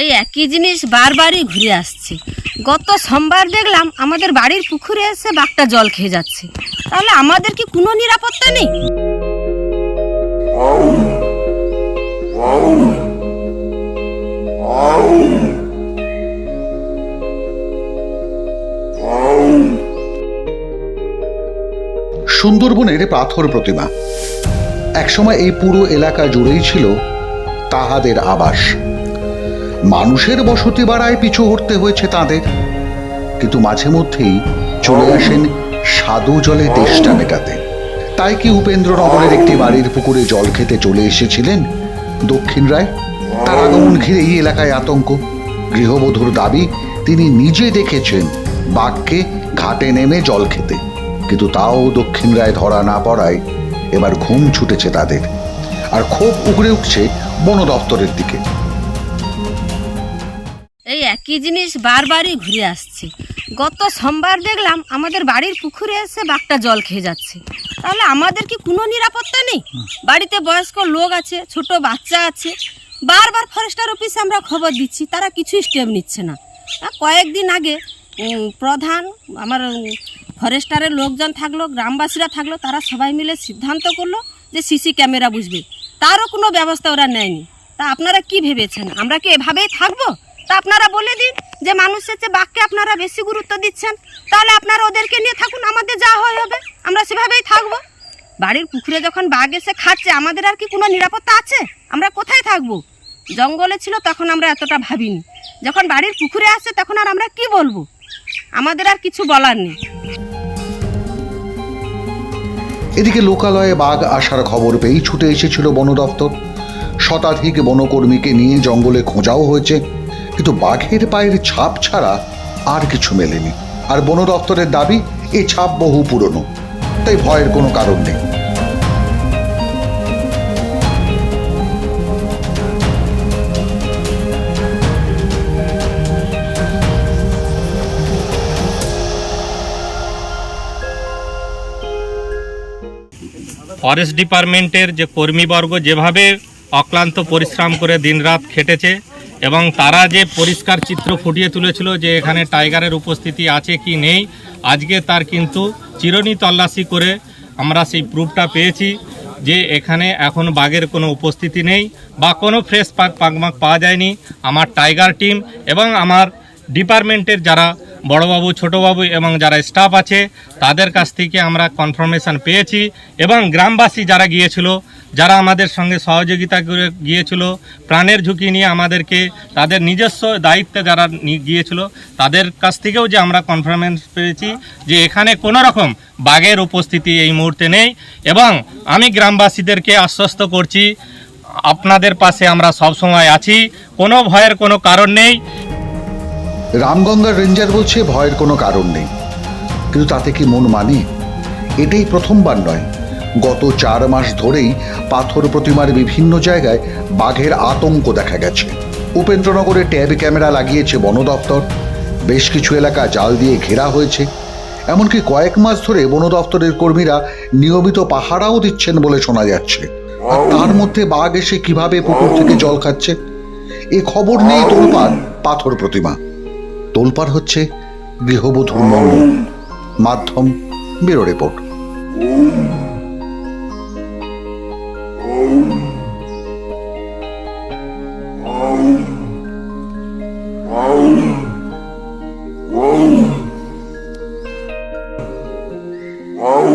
এই একই জিনিস বারবারই ঘুরে আসছে। গত সোমবার দেখলাম আমাদের বাড়ির পুকুরে এসে বাঘটা জল খেয়ে যাচ্ছে। তাহলে আমাদের কি কোনো নিরাপত্তা নেই? সুন্দরবনের পাথর প্রতিমা একসময় এই পুরো এলাকা জুড়েই ছিল তাহাদের আবাস। মানুষের বসতি বাড়ায় পিছু হটতে হয়েছে তাদের, কিন্তু মাঝে মধ্যেই চলে আসেন সাধু জলে তেষ্টা মেটাতে। তাই কি উপেন্দ্রনগরের একটি বাড়ির পুকুরে জল খেতে চলে এসেছিলেন দক্ষিণ রায়। তার আগমন ঘিরে এই এলাকায় আতঙ্ক। গৃহবধূর দাবি তিনি নিজে দেখেছেন বাঘকে ঘাটে নেমে জল খেতে, কিন্তু তাও দক্ষিণ রায় ধরা না পড়ায় এবার ঘুম ছুটেছে তাদের, আর ক্ষোভ উগড়ে উঠছে বন দপ্তরের দিকে। এই একই জিনিস বারবারই ঘুরে আসছে। গত সোমবার দেখলাম আমাদের বাড়ির পুকুরে এসে বাঘটা জল খেয়ে যাচ্ছে। তাহলে আমাদের কি কোনো নিরাপত্তা নেই? বাড়িতে বয়স্ক লোক আছে, ছোট বাচ্চা আছে। বারবার ফরেস্টার অফিসে আমরা খবর দিচ্ছি, তারা কিছুই স্টেপ নিচ্ছে না। কয়েকদিন আগে প্রধান আমার ফরেস্টারের লোকজন থাকলো, গ্রামবাসীরা থাকলো, তারা সবাই মিলে সিদ্ধান্ত করলো যে সিসি ক্যামেরা বুঝবে। তারও কোনো ব্যবস্থা ওরা নেয়নি। তা আপনারা কি ভেবেছেন আমরা কি এভাবেই থাকবো? তা আপনারা বলে দিন যে মানুষের চেয়ে বাঘকে আপনারা বেশি গুরুত্ব দিচ্ছেন, তাহলে আপনারা ওদেরকে নিয়ে থাকুন, আমাদের যা হয় হবে, আমরা সেভাবেই থাকবো। বাড়ির পুকুরে যখন বাঘ এসে খাচ্ছে, আমাদের আর কি কোনো নিরাপত্তা আছে? আমরা কোথায় থাকবো? জঙ্গলে ছিল তখন আমরা এতটা ভাবিনি, যখন বাড়ির পুকুরে আসছে তখন আর আমরা কি বলবো? আমাদের আর কিছু বলার নেই। এদিকে লোকালয়ে বাঘ আসার খবর পেয়েই ছুটে এসেছিল বন দপ্তর। শতাধিক বনকর্মীকে নিয়ে জঙ্গলে খোঁজাও হয়েছে, কিন্তু বাঘের পায়ের ছাপ ছাড়া আর কিছু মেলেনি। আর বন দপ্তরের দাবি এই ছাপ বহু পুরনো, তাই ভয়ের কোনো কারণ নেই। ফরেস্ট ডিপার্টমেন্টের যে কর্মীবর্গ যেভাবে অক্লান্ত পরিশ্রম করে দিনরাত খেটেছে এবং তারা যে পরিষ্কার চিত্র ফুটিয়ে তুলেছিল যে এখানে টাইগারের উপস্থিতি আছে কি নেই, আজকে তার কিন্তু চিরুনি তল্লাশি করে আমরা সেই প্রুফটা পেয়েছি যে এখানে এখন বাঘের কোনো উপস্থিতি নেই বা কোনো ফ্রেশ পাকমাক পাওয়া যায়নি। আমার টাইগার টিম এবং আমার ডিপার্টমেন্টের যারা বড়বাবু, ছোটবাবু এবং যারা স্টাফ আছে তাদের কাছ থেকে আমরা কনফার্মেশন পেয়েছি, এবং গ্রামবাসী যারা গিয়েছিল, যারা আমাদের সঙ্গে সহযোগিতা করে গিয়েছিল, প্রাণের ঝুঁকি নিয়ে আমাদেরকে তাদের নিজস্ব দায়িত্বে যারা গিয়েছিল, তাদের কাছ থেকেও যে আমরা কনফার্মেন্স পেয়েছি যে এখানে কোনো রকম বাঘের উপস্থিতি এই মুহূর্তে নেই। এবং আমি গ্রামবাসীদেরকে আশ্বস্ত করছি আপনাদের পাশে আমরা সবসময় আছি, কোনো ভয়ের কোনো কারণ নেই। রামগঙ্গার রেঞ্জার বলছে ভয়ের কোনো কারণ নেই, কিন্তু তাতে কি মন মানে? এটাই প্রথমবার নয়, গত 4 মাস ধরেই পাথর প্রতিমার বিভিন্ন জায়গায় বাঘের আতঙ্ক দেখা গেছে। উপেন্দ্রনগরে ট্যাব ক্যামেরা লাগিয়েছে বন দপ্তর, বেশ কিছু এলাকা জাল দিয়ে ঘেরা হয়েছে। এমনকি কয়েক মাস ধরে বন দপ্তরের কর্মীরা নিয়মিত পাহারাও দিচ্ছেন বলে শোনা যাচ্ছে। আর তার মধ্যে বাঘ এসে কিভাবে পুকুর থেকে জল খাচ্ছে এ খবর নেই তোলপাড় পাথর প্রতিমা। তোলপাড় হচ্ছে গৃহবধূর মর্ম। মাধ্যম ব্যুরো রিপোর্ট। Oh